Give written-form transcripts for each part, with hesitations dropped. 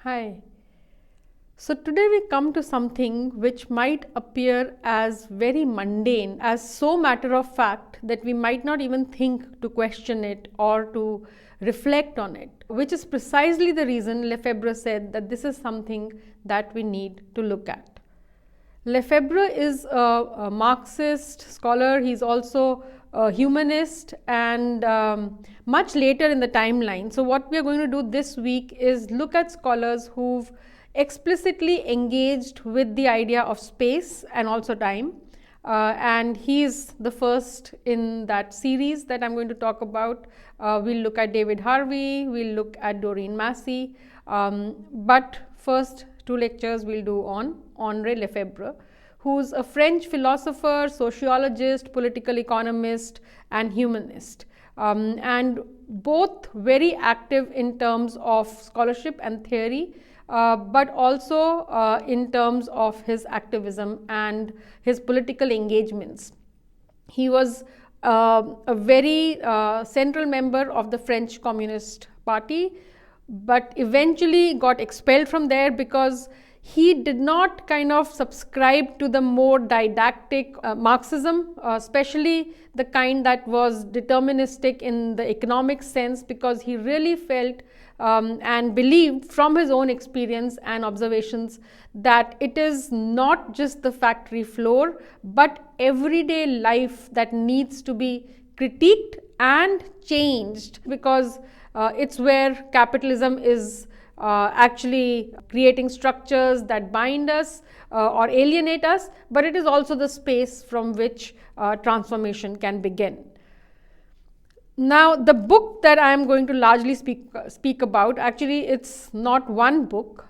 Hi. So today we come to something which might appear as very mundane, as so matter of fact that we might not even think to question it or to reflect on it, which is precisely the reason Lefebvre said that this is something that we need to look at. Lefebvre is a Marxist scholar. He's also a humanist and much later in the timeline. So what we are going to do this week is look at scholars who've explicitly engaged with the idea of space and also time. And he's the first in that series that I'm going to talk about. We'll look at David Harvey, we'll look at Doreen Massey, but first two lectures we'll do on Henri Lefebvre, who's a French philosopher, sociologist, political economist, and humanist, and both very active in terms of scholarship and theory, but also in terms of his activism and his political engagements. He was a very central member of the French Communist Party, but eventually got expelled from there because he did not kind of subscribe to the more didactic Marxism, especially the kind that was deterministic in the economic sense, because he really felt and believed from his own experience and observations that it is not just the factory floor but everyday life that needs to be critiqued and changed, because it's where capitalism is actually creating structures that bind us or alienate us, but it is also the space from which transformation can begin. Now, the book that I am going to largely speak about, actually it's not one book,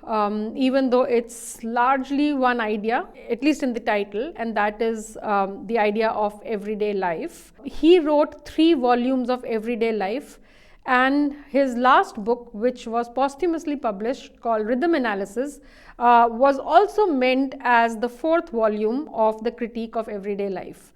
even though it's largely one idea, at least in the title, and that is the idea of everyday life. He wrote 3 volumes of everyday life, and his last book, which was posthumously published, called Rhythmanalysis, was also meant as the 4th volume of the critique of everyday life.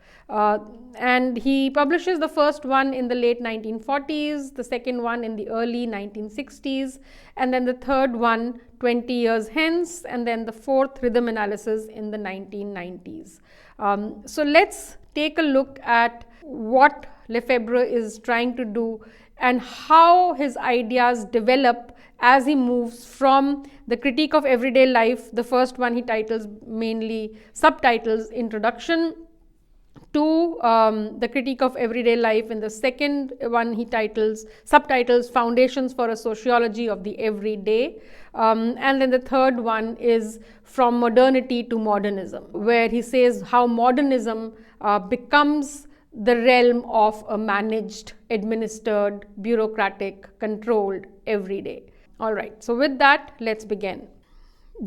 And he publishes the first one in the late 1940s, the second one in the early 1960s, and then the third one 20 years hence, and then the 4th Rhythmanalysis in the 1990s. So let's take a look at what Lefebvre is trying to do and how his ideas develop as he moves from the critique of everyday life, the first one he titles mainly subtitles Introduction, to the critique of everyday life. In the second one he subtitles Foundations for a Sociology of the Everyday, and then the third one is From Modernity to Modernism, where he says how modernism becomes the realm of a managed, administered, bureaucratic, controlled everyday. All right, so with that, let's begin.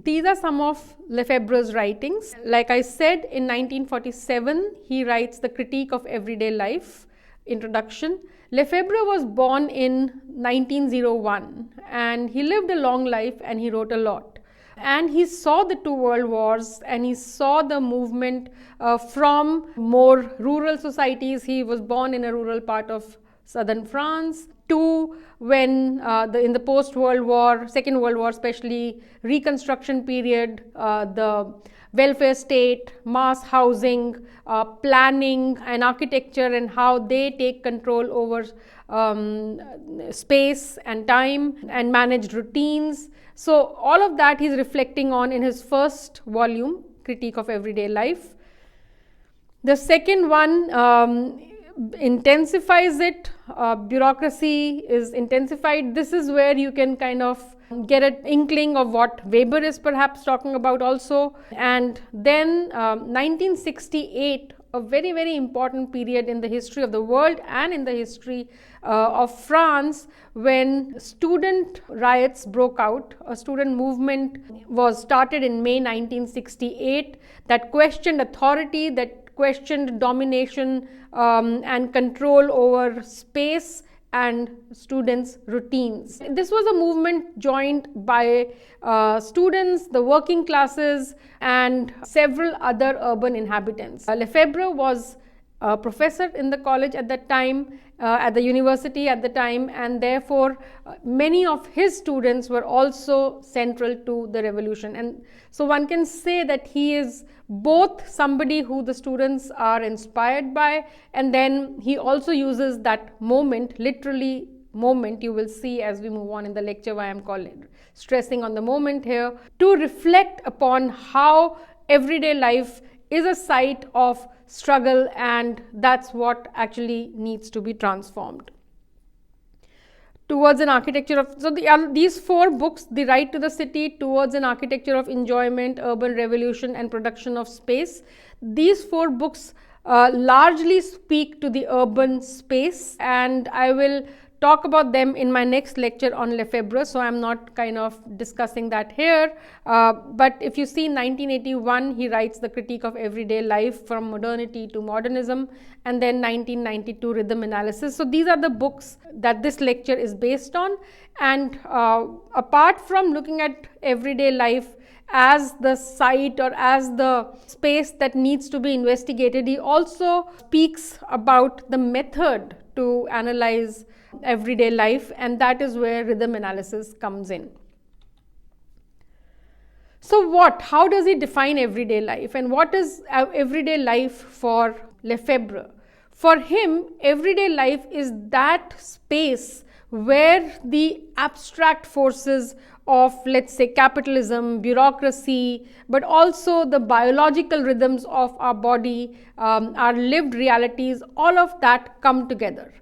These are some of Lefebvre's writings. Like I said, in 1947, he writes The Critique of Everyday Life, Introduction. Lefebvre was born in 1901, and he lived a long life and he wrote a lot. And he saw the 2 world wars, and he saw the movement from more rural societies. He was born in a rural part of southern France, to when in the post-World War, Second World War especially, Reconstruction period, the welfare state, mass housing, planning and architecture, and how they take control over space and time and managed routines. So all of that he's reflecting on in his first volume, Critique of Everyday Life. The second one intensifies it. Bureaucracy is intensified. This is where you can kind of get an inkling of what Weber is perhaps talking about also. And then 1968, a very, very important period in the history of the world and in the history of France, when student riots broke out. A student movement was started in May 1968 that questioned authority, that questioned domination and control over space and students' routines. This was a movement joined by students, the working classes, and several other urban inhabitants. Lefebvre was a professor in the college at that time, at the university at the time, and therefore many of his students were also central to the revolution. And so one can say that he is both somebody who the students are inspired by, and then he also uses that moment, literally moment, you will see as we move on in the lecture why I'm stressing on the moment here, to reflect upon how everyday life is a site of struggle, and that's what actually needs to be transformed. Towards an architecture of, so these 4 books, The Right to the City, Towards an Architecture of Enjoyment, Urban Revolution and Production of Space, these 4 books largely speak to the urban space, and I will talk about them in my next lecture on Lefebvre, so I'm not kind of discussing that here. But if you see, 1981 he writes The Critique of Everyday Life from Modernity to Modernism, and then 1992 Rhythmanalysis. So these are the books that this lecture is based on, and apart from looking at everyday life as the site or as the space that needs to be investigated, he also speaks about the method to analyze everyday life, and that is where rhythm analysis comes in. So how does he define everyday life, and what is everyday life for Lefebvre? For him, everyday life is that space where the abstract forces of, let's say, capitalism, bureaucracy, but also the biological rhythms of our body, our lived realities, all of that come together.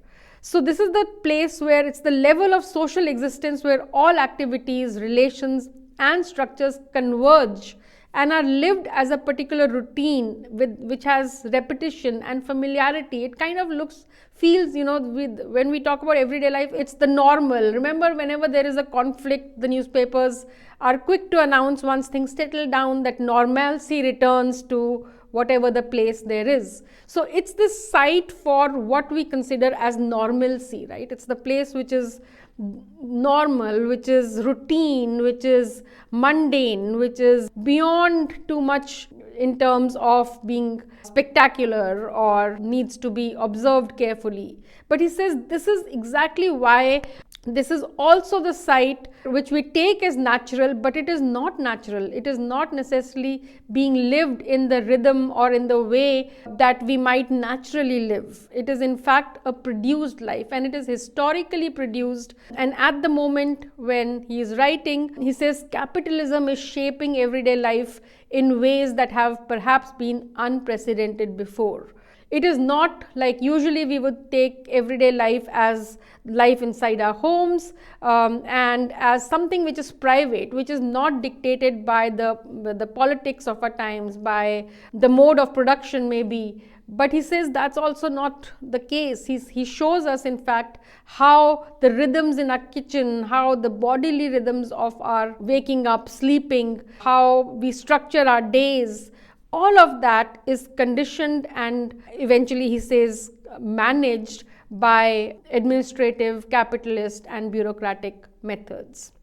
So this is the place where it's the level of social existence where all activities, relations and structures converge and are lived as a particular routine which has repetition and familiarity. It kind of feels, when we talk about everyday life, it's the normal. Remember, whenever there is a conflict, the newspapers are quick to announce, once things settle down, that normalcy returns to whatever the place there is. So it's this site for what we consider as normalcy, right? It's the place which is normal, which is routine, which is mundane, which is beyond too much in terms of being spectacular or needs to be observed carefully. But he says this is exactly why this is also the site which we take as natural, but it is not natural. It is not necessarily being lived in the rhythm or in the way that we might naturally live. It is in fact a produced life, and it is historically produced. And at the moment when he is writing, he says capitalism is shaping everyday life in ways that have perhaps been unprecedented before. It is not like usually we would take everyday life as life inside our homes and as something which is private, which is not dictated by the politics of our times, by the mode of production maybe. But he says that's also not the case. He shows us, in fact, how the rhythms in our kitchen, how the bodily rhythms of our waking up, sleeping, how we structure our days, all of that is conditioned and eventually, he says, managed by administrative, capitalist and bureaucratic methods.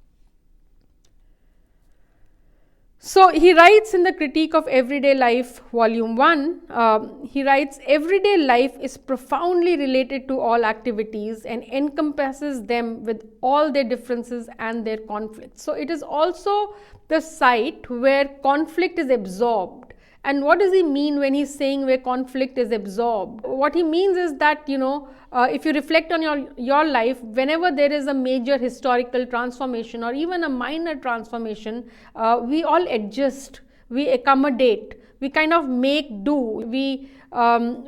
So he writes in the Critique of Everyday Life, Volume 1, he writes, everyday life is profoundly related to all activities and encompasses them with all their differences and their conflicts. So it is also the site where conflict is absorbed. And what does he mean when he's saying where conflict is absorbed? What he means is that, if you reflect on your life, whenever there is a major historical transformation or even a minor transformation, we all adjust, we accommodate, we kind of make do, we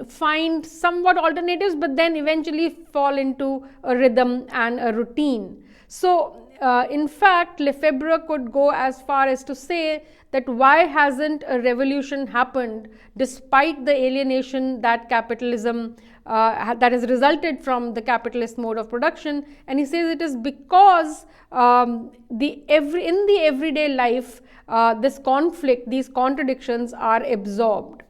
find somewhat alternatives, but then eventually fall into a rhythm and a routine. So in fact, Lefebvre could go as far as to say that why hasn't a revolution happened despite the alienation that capitalism that has resulted from the capitalist mode of production. And he says it is because in the everyday life, this conflict, these contradictions are absorbed.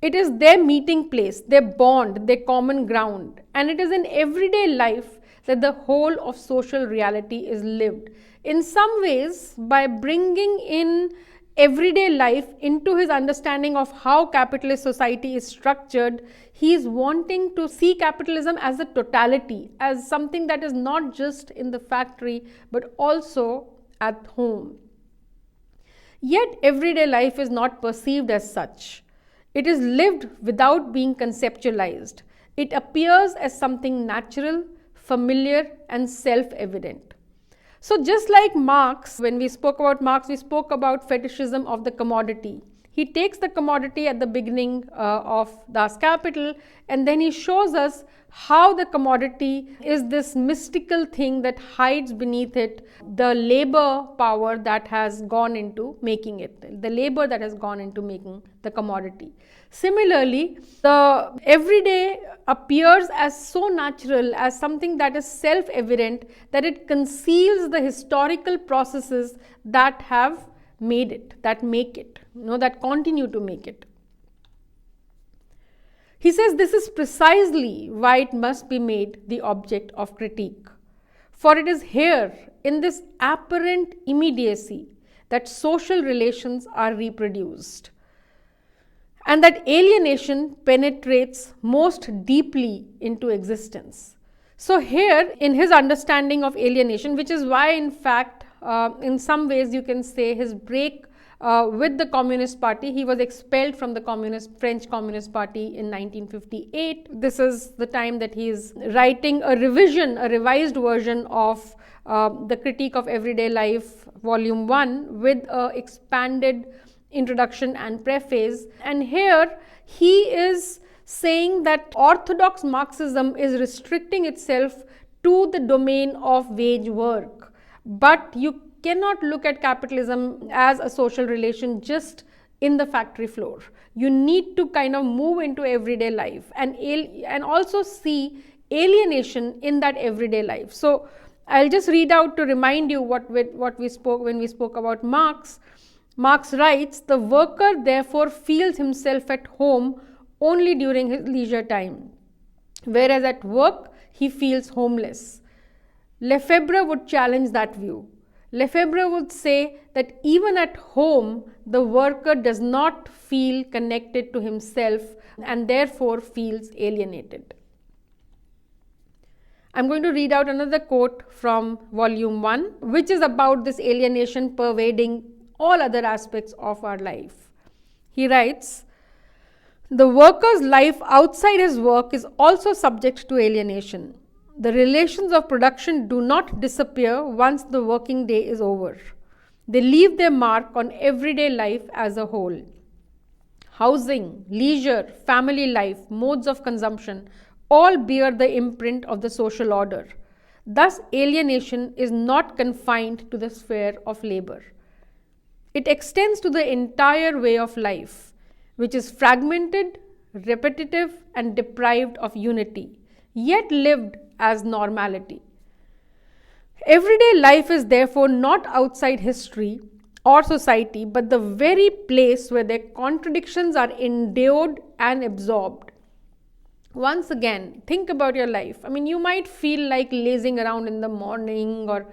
It is their meeting place, their bond, their common ground. And it is in everyday life that the whole of social reality is lived. In some ways, by bringing in everyday life into his understanding of how capitalist society is structured. He is wanting to see capitalism as a totality, as something that is not just in the factory but also at home. Yet everyday life is not perceived as such. It is lived without being conceptualized. It appears as something natural, familiar, and self-evident. So just like Marx, when we spoke about Marx, we spoke about fetishism of the commodity. He takes the commodity at the beginning of Das Kapital, and then he shows us how the commodity is this mystical thing that hides beneath it the labor power that has gone into making it, the labor that has gone into making the commodity. Similarly, the everyday appears as so natural, as something that is self-evident, that it conceals the historical processes that have made it, that make it, that continue to make it. He says this is precisely why it must be made the object of critique. For it is here, in this apparent immediacy, that social relations are reproduced, and that alienation penetrates most deeply into existence. So here, in his understanding of alienation, which is why in fact, in some ways you can say his break with the Communist Party, he was expelled from the French Communist Party in 1958. This is the time that he is writing a revised version of the Critique of Everyday Life, Volume 1, with an expanded introduction and preface. And here he is saying that orthodox Marxism is restricting itself to the domain of wage work, but you cannot look at capitalism as a social relation just in the factory floor. You need to kind of move into everyday life and also see alienation in that everyday life. So I'll just read out to remind you what we spoke when we spoke about Marx. Marx writes, "The worker therefore feels himself at home only during his leisure time, whereas at work he feels homeless." Lefebvre would challenge that view. Lefebvre would say that even at home, the worker does not feel connected to himself and therefore feels alienated. I'm going to read out another quote from Volume 1, which is about this alienation pervading all other aspects of our life. He writes, "The worker's life outside his work is also subject to alienation. The relations of production do not disappear once the working day is over. They leave their mark on everyday life as a whole. Housing, leisure, family life, modes of consumption all bear the imprint of the social order. Thus, alienation is not confined to the sphere of labor. It extends to the entire way of life, which is fragmented, repetitive, and deprived of unity, yet lived as normality. Everyday life is therefore not outside history or society, but the very place where their contradictions are endured and absorbed." Once again, think about your life. I mean, you might feel like lazing around in the morning or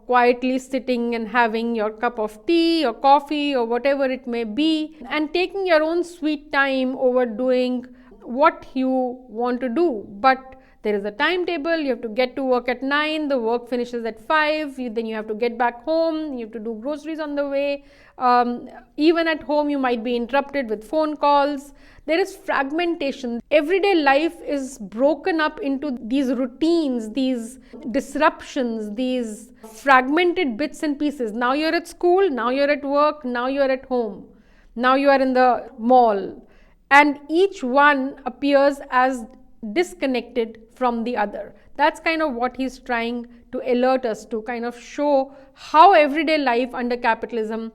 quietly sitting and having your cup of tea or coffee or whatever it may be, and taking your own sweet time over doing what you want to do. But there is a timetable, you have to get to work at 9, the work finishes at 5, then you have to get back home, you have to do groceries on the way. Even at home, you might be interrupted with phone calls. There is fragmentation. Everyday life is broken up into these routines, these disruptions, these fragmented bits and pieces. Now you're at school, now you're at work, now you're at home, now you are in the mall. And each one appears as disconnected from the other. That's kind of what he's trying to alert us to, kind of show how everyday life under capitalism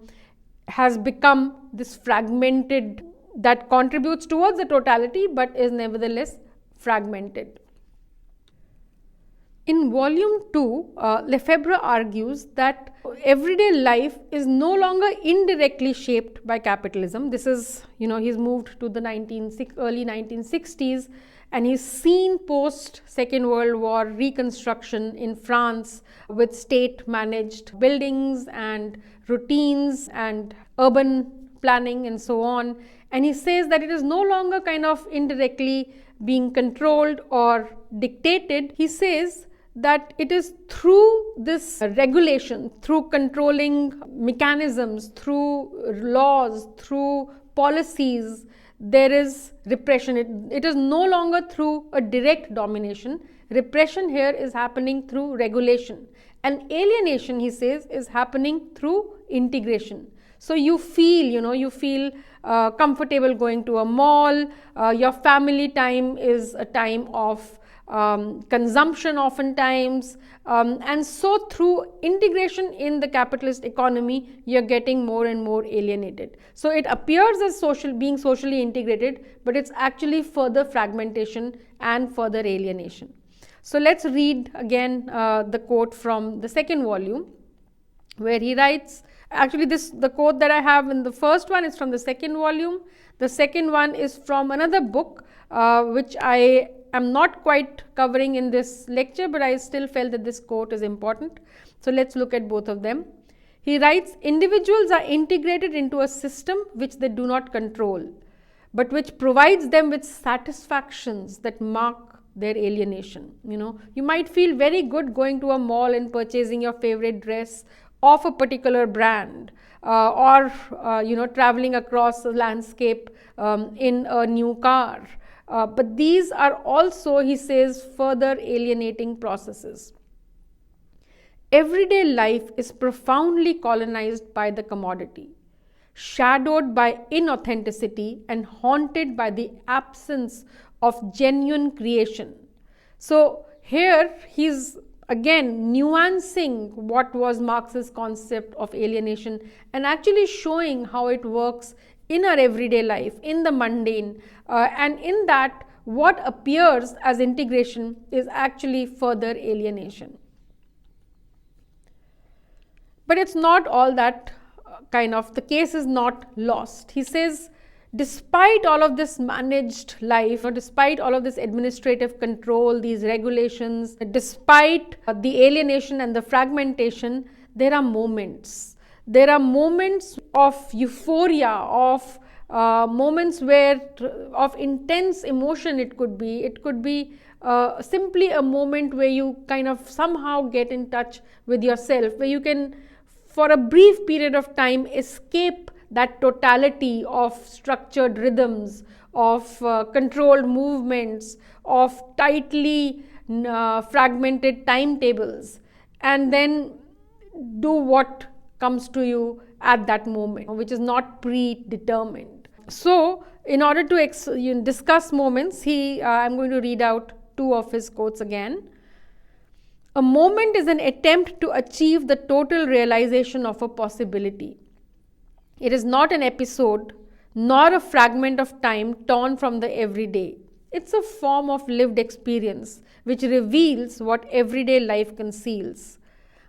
has become this fragmented that contributes towards the totality but is nevertheless fragmented. In Volume 2, Lefebvre argues that everyday life is no longer indirectly shaped by capitalism. This is, he's moved to the early 1960s, and he's seen post Second World War reconstruction in France with state managed buildings and routines and urban planning and so on. And he says that it is no longer kind of indirectly being controlled or dictated. He says that it is through this regulation, through controlling mechanisms, through laws, through policies, there is repression. It is no longer through a direct domination. Repression here is happening through regulation. And alienation, he says, is happening through integration. So you feel comfortable going to a mall. Your family time is a time of consumption oftentimes, and so through integration in the capitalist economy, you're getting more and more alienated. So it appears as being socially integrated, but it's actually further fragmentation and further alienation. So let's read again the quote from the second volume, where he writes, actually the quote that I have in the first one is from the second volume. The second one is from another book, which I am not quite covering in this lecture, but I still felt that this quote is important. So let's look at both of them. He writes, individuals are integrated into a system which they do not control, but which provides them with satisfactions that mark their alienation. You might feel very good going to a mall and purchasing your favorite dress of a particular brand, or traveling across the landscape in a new car. But these are also, he says, further alienating processes. Everyday life is profoundly colonized by the commodity, shadowed by inauthenticity, and haunted by the absence of genuine creation. So here he's again nuancing what was Marx's concept of alienation and actually showing how it works in our everyday life, in the mundane, and in that what appears as integration is actually further alienation. But it's not all that the case is not lost. He says, despite all of this managed life, or despite all of this administrative control, these regulations, despite the alienation and the fragmentation, there are moments. There are moments of euphoria, of moments of intense emotion. It could be simply a moment where you kind of somehow get in touch with yourself, where you can, for a brief period of time, escape that totality of structured rhythms, of controlled movements, of tightly fragmented timetables, and then do what comes to you at that moment, which is not predetermined. So in order to discuss moments, I'm going to read out two of his quotes again. A moment is an attempt to achieve the total realization of a possibility. It is not an episode, nor a fragment of time torn from the everyday. It's a form of lived experience which reveals what everyday life conceals.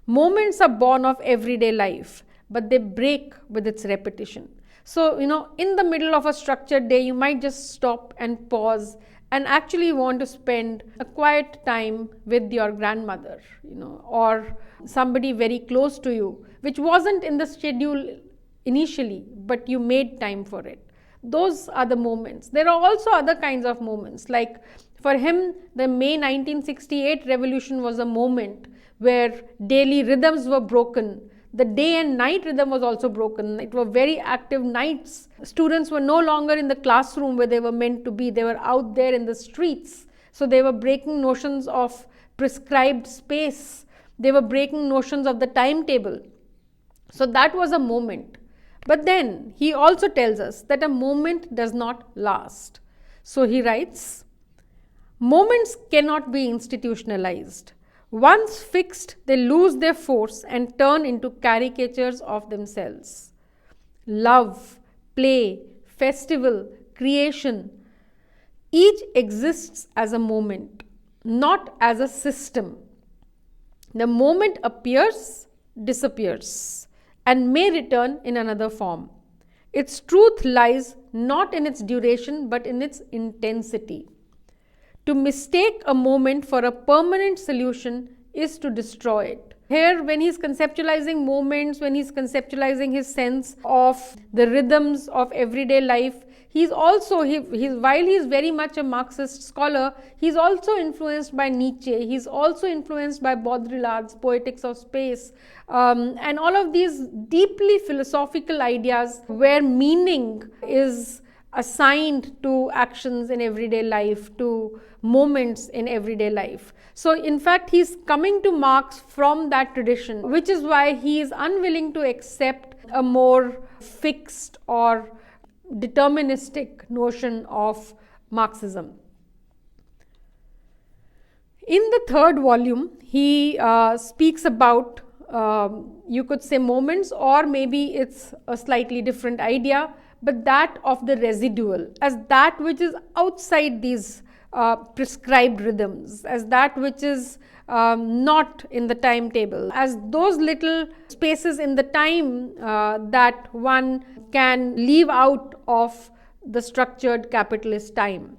Moments are born of everyday life, but they break with its repetition. So, in the middle of a structured day, you might just stop and pause and actually want to spend a quiet time with your grandmother, or somebody very close to you, which wasn't in the schedule initially, but you made time for it. Those are the moments. There are also other kinds of moments, like for him, the May 1968 revolution was a moment where daily rhythms were broken. The day and night rhythm was also broken. It were very active nights. Students were no longer in the classroom where they were meant to be. They were out there in the streets. So they were breaking notions of prescribed space. They were breaking notions of the timetable. So that was a moment. But then he also tells us that a moment does not last. So he writes, moments cannot be institutionalized. Once fixed, they lose their force and turn into caricatures of themselves. Love, play, festival, creation, each exists as a moment, not as a system. The moment appears, disappears, and may return in another form. Its truth lies not in its duration, but in its intensity. To mistake a moment for a permanent solution is to destroy it. Here, when he's conceptualizing moments, when he's conceptualizing his sense of the rhythms of everyday life, he's also, while he's very much a Marxist scholar, he's also influenced by Nietzsche, he's also influenced by Baudrillard's Poetics of Space, and all of these deeply philosophical ideas where meaning is assigned to actions in everyday life, to moments in everyday life. So in fact, he's coming to Marx from that tradition, which is why he is unwilling to accept a more fixed or deterministic notion of Marxism. In the third volume, he speaks about, you could say, moments, or maybe it's a slightly different idea, but that of the residual, as that which is outside these prescribed rhythms, as that which is not in the timetable, as those little spaces in the time that one can leave out of the structured capitalist time.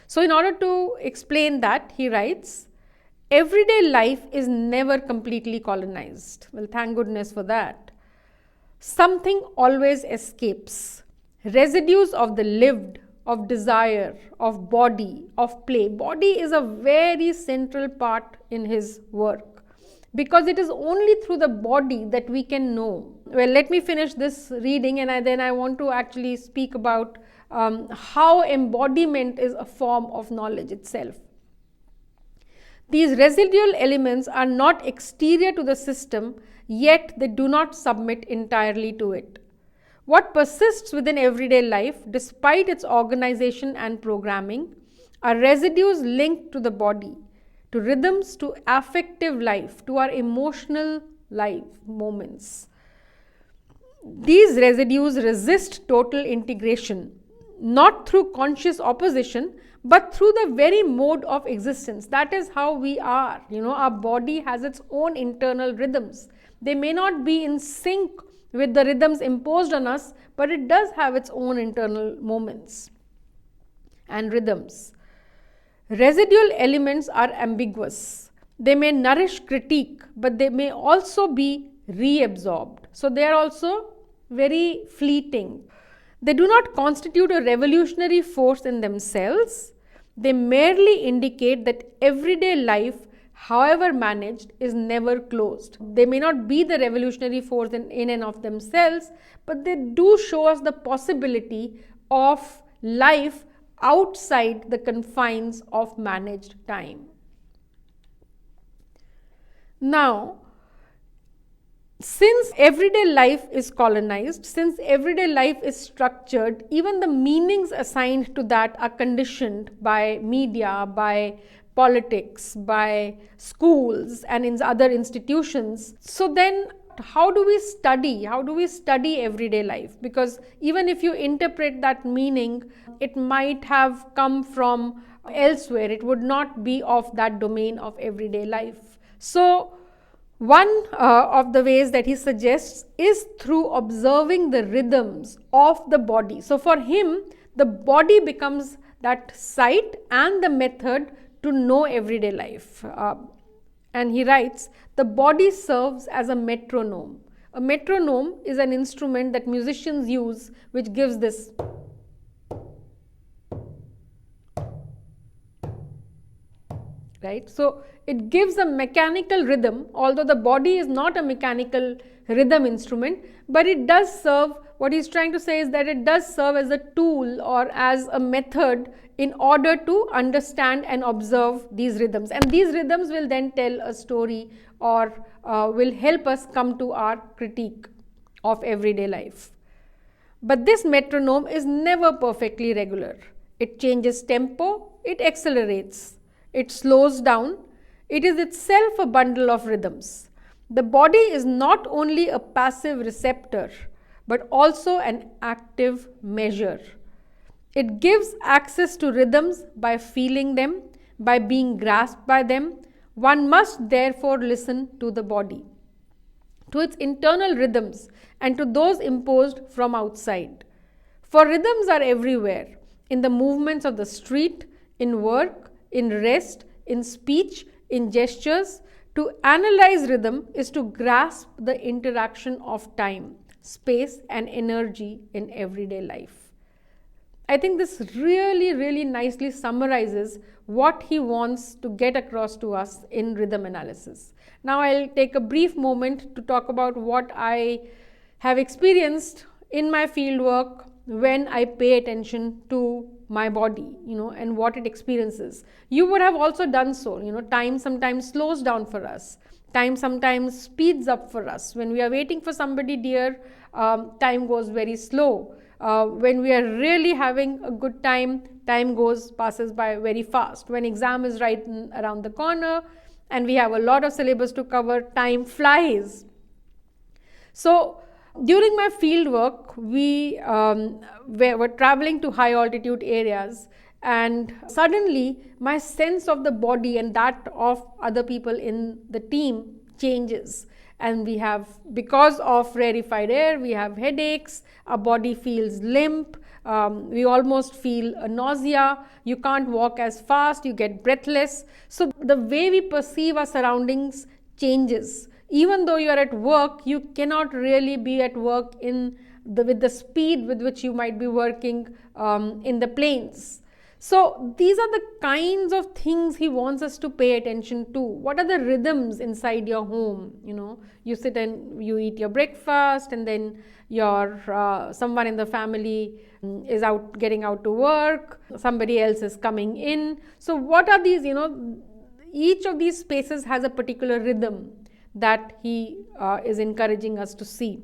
So in order to explain that, he writes, everyday life is never completely colonized. Well, thank goodness for that. Something always escapes. Residues of the lived, of desire, of body, of play. Body is a very central part in his work, because it is only through the body that we can know. Well, let me finish this reading, and then I want to actually speak about how embodiment is a form of knowledge itself. These residual elements are not exterior to the system, yet they do not submit entirely to it. What persists within everyday life, despite its organization and programming, are residues linked to the body, to rhythms, to affective life, to our emotional life moments. These residues resist total integration, not through conscious opposition, but through the very mode of existence. That is how we are. Our body has its own internal rhythms. They may not be in sync with the rhythms imposed on us, but it does have its own internal moments and rhythms. Residual elements are ambiguous. They may nourish critique, but they may also be reabsorbed. So they are also very fleeting. They do not constitute a revolutionary force in themselves. They merely indicate that everyday life, however managed, is never closed. They may not be the revolutionary force in and of themselves, but they do show us the possibility of life outside the confines of managed time. Now, since everyday life is colonized, since everyday life is structured, even the meanings assigned to that are conditioned by media, by politics, by schools and in other institutions. So then how do we study? How do we study everyday life? Because even if you interpret that meaning, it might have come from elsewhere. It would not be of that domain of everyday life. So one of the ways that he suggests is through observing the rhythms of the body. So for him, the body becomes that site and the method to know everyday life. And he writes, the body serves as a metronome. A metronome is an instrument that musicians use, which gives this. Right? So it gives a mechanical rhythm, although the body is not a mechanical rhythm instrument, but it does serve, what he's trying to say is that it does serve as a tool or as a method in order to understand and observe these rhythms. And these rhythms will then tell a story or will help us come to our critique of everyday life. But this metronome is never perfectly regular. It changes tempo, it accelerates. It slows down. It is itself a bundle of rhythms. The body is not only a passive receptor, but also an active measure. It gives access to rhythms by feeling them, by being grasped by them. One must therefore listen to the body, to its internal rhythms, and to those imposed from outside. For rhythms are everywhere, in the movements of the street, in work, in rest, in speech, in gestures. To analyze rhythm is to grasp the interaction of time, space, and energy in everyday life. I think this really nicely summarizes what he wants to get across to us in rhythm analysis. Now I'll take a brief moment to talk about what I have experienced in my fieldwork when I pay attention to my body, and what it experiences. You would have also done so. Time sometimes slows down for us. Time sometimes speeds up for us. When we are waiting for somebody dear, time goes very slow. When we are really having a good time, time passes by very fast. When exam is right around the corner and we have a lot of syllabus to cover, time flies. So during my field work, we were traveling to high altitude areas, and suddenly my sense of the body and that of other people in the team changes. And we have, because of rarefied air, we have headaches, our body feels limp, we almost feel a nausea, you can't walk as fast, you get breathless. So the way we perceive our surroundings changes. Even though you are at work, you cannot really be at work with the speed with which you might be working in the plains. So these are the kinds of things he wants us to pay attention to. What are the rhythms inside your home? You sit and you eat your breakfast, and then your someone in the family is getting out to work, somebody else is coming in. So what are these? Each of these spaces has a particular rhythm that he is encouraging us to see.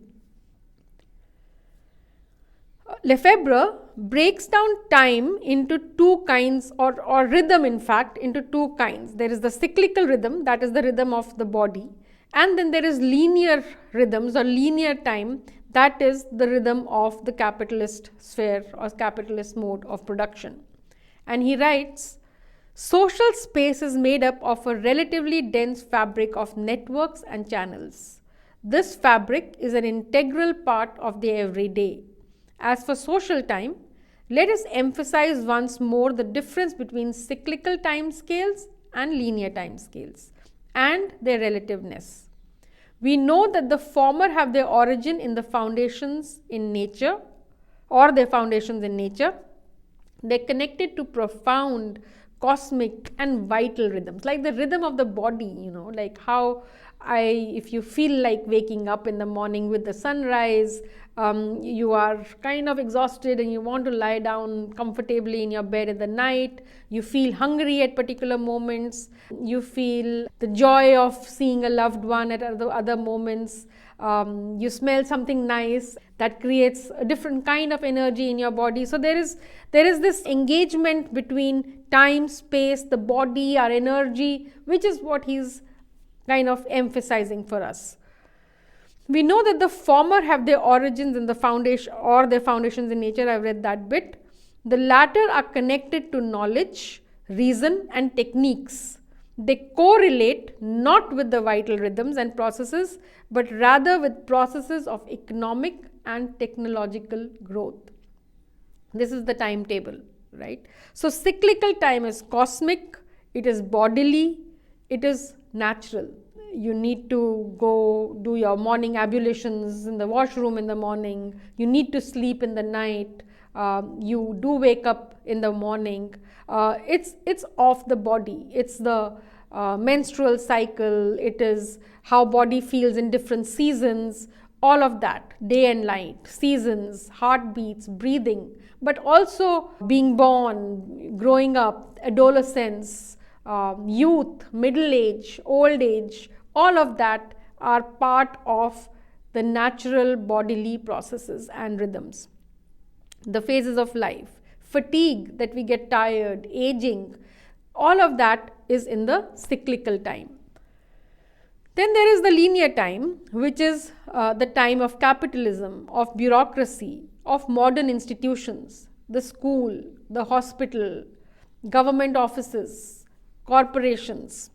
Lefebvre breaks down time into two kinds, or rhythm in fact, into two kinds. There is the cyclical rhythm, that is the rhythm of the body, and then there is linear rhythms or linear time, that is the rhythm of the capitalist sphere or capitalist mode of production. And he writes, social space is made up of a relatively dense fabric of networks and channels. This fabric is an integral part of the everyday. As for social time, let us emphasize once more the difference between cyclical time scales and linear time scales and their relativeness. We know that the former have their origin in the foundations in nature, or their foundations in nature. They're connected to profound, cosmic and vital rhythms, like the rhythm of the body, like how if you feel like waking up in the morning with the sunrise, you are kind of exhausted and you want to lie down comfortably in your bed in the night, you feel hungry at particular moments, you feel the joy of seeing a loved one at other moments, you smell something nice that creates a different kind of energy in your body. So there is this engagement between time, space, the body, our energy, which is what he's kind of emphasizing for us. We know that the former have their origins in the foundation, or their foundations in nature. I've read that bit. The latter are connected to knowledge, reason and techniques. They correlate not with the vital rhythms and processes, but rather with processes of economic and technological growth. This is the timetable, right? So cyclical time is cosmic, it is bodily, it is natural. You need to go do your morning ablutions in the washroom in the morning. You need to sleep in the night. You do wake up in the morning. It's of the body. It's the menstrual cycle. It is how body feels in different seasons. All of that, day and night, seasons, heartbeats, breathing, but also being born, growing up, adolescence, youth, middle age, old age. All of that are part of the natural bodily processes and rhythms. The phases of life, fatigue, that we get tired, aging, all of that is in the cyclical time. Then there is the linear time, which is the time of capitalism, of bureaucracy, of modern institutions, the school, the hospital, government offices, corporations.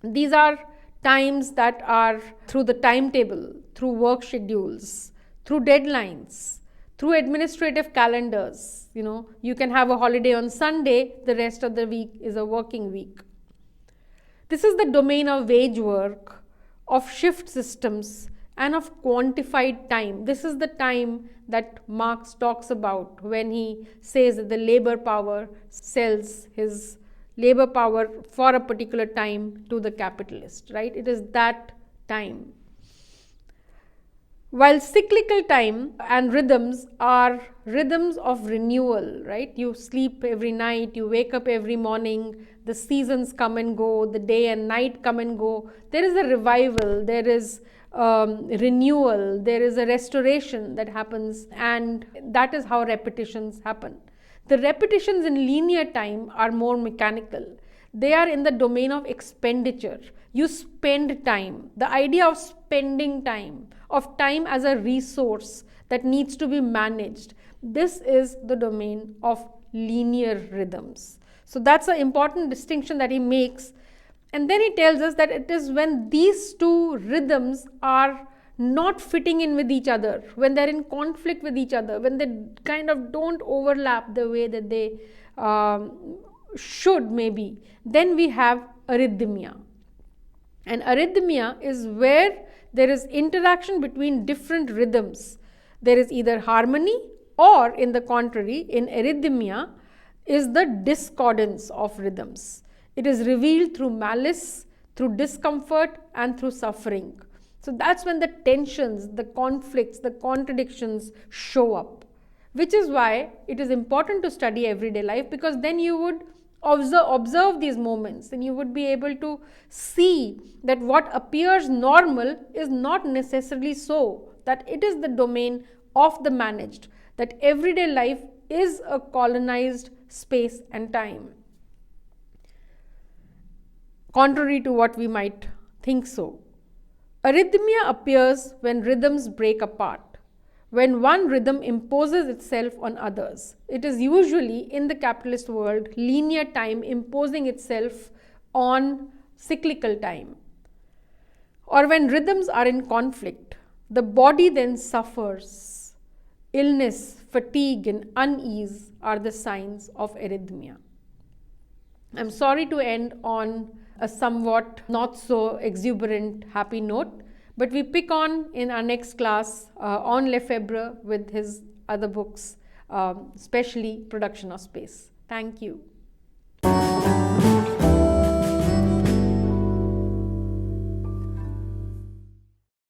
These are times that are through the timetable, through work schedules, through deadlines, through administrative calendars. You can have a holiday on Sunday, the rest of the week is a working week. This is the domain of wage work, of shift systems, and of quantified time. This is the time that Marx talks about when he says that the labor power sells his labor power for a particular time to the capitalist, right? It is that time. While cyclical time and rhythms are rhythms of renewal, right? You sleep every night, you wake up every morning, the seasons come and go, the day and night come and go. There is a revival, there is renewal, there is a restoration that happens, and that is how repetitions happen. The repetitions in linear time are more mechanical. They are in the domain of expenditure. You spend time. The idea of spending time, of time as a resource that needs to be managed, this is the domain of linear rhythms. So that's an important distinction that he makes. And then he tells us that it is when these two rhythms are not fitting in with each other, when they're in conflict with each other, when they kind of don't overlap the way that they should maybe, then we have arrhythmia. And arrhythmia is where there is interaction between different rhythms. There is either harmony, or in the contrary, in arrhythmia is the discordance of rhythms. It is revealed through malice, through discomfort, and through suffering. So that's when the tensions, the conflicts, the contradictions show up, which is why it is important to study everyday life, because then you would observe these moments and you would be able to see that what appears normal is not necessarily so, that it is the domain of the managed, that everyday life is a colonized space and time, contrary to what we might think so. Arrhythmia appears when rhythms break apart, when one rhythm imposes itself on others. It is usually, in the capitalist world, linear time imposing itself on cyclical time. Or when rhythms are in conflict, the body then suffers. Illness, fatigue, and unease are the signs of arrhythmia. I'm sorry to end on a somewhat not so exuberant happy note, but we pick on in our next class on Lefebvre with his other books, especially Production of Space. Thank you.